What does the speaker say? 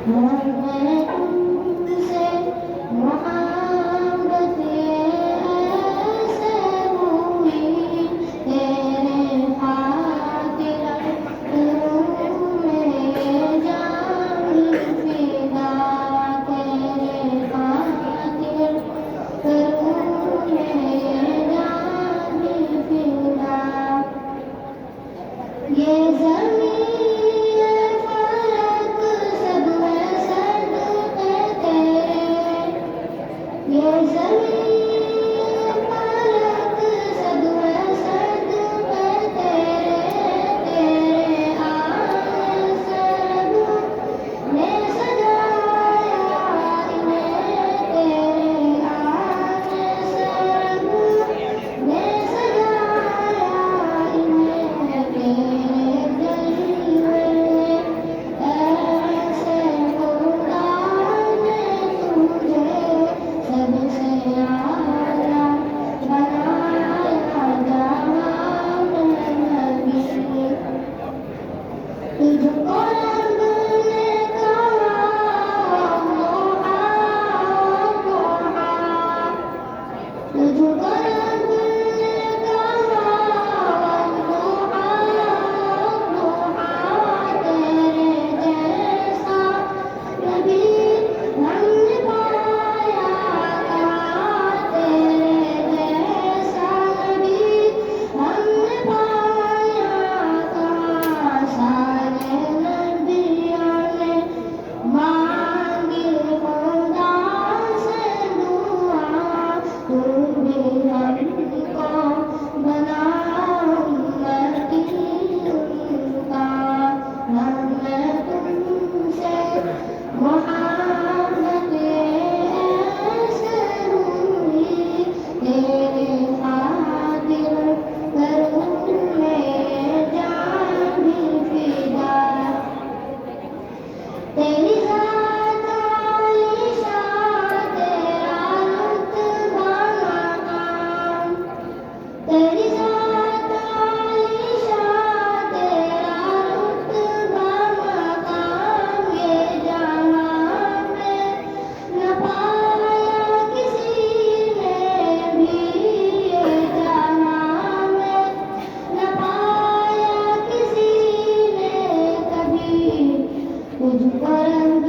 मैं तुमसे मोहब्बत ऐसे हुई, तेरे खातिर करूँ मैं जान फिदा, तेरे खातिर करूँ मैं जान फिदा। ये ज़मीन फलक सब में सदक़े तेरे, ये ज़मीन फलक सब में सदक़े तेरे, तेरे आने से रब ने सजाया इन्हें, तेरे आने से रब ने सजाया इन्हें, तेरे जलवे ऐसे खुदा ने तुझे सबसे आला बनाया जवान नबी। तुझको रब ने कहा मोहा, तुझको रब ने कहा मोहा, तेरे जैसा नबी हमने पाया कहाँ, तेरे जैसा नबी हमने पाया कहाँ। सारे नबियों ने मांगी खुदा से दुआ, तू भी हमको बना उम्मती उनका। मैं तुमसे मोहब्बत ऐसे हुई, तेरे खातिर करूँ मैं जान भी फिदा। तेरी ज़ात आलीशान, तेरा रुतबा मकाम, तेरी ज़ात आलीशान, तेरा रुतबा मकाम। ये जहाँ में न पाया किसी ने भी, ये जहाँ में न पाया किसी ने कभी। तुझको रब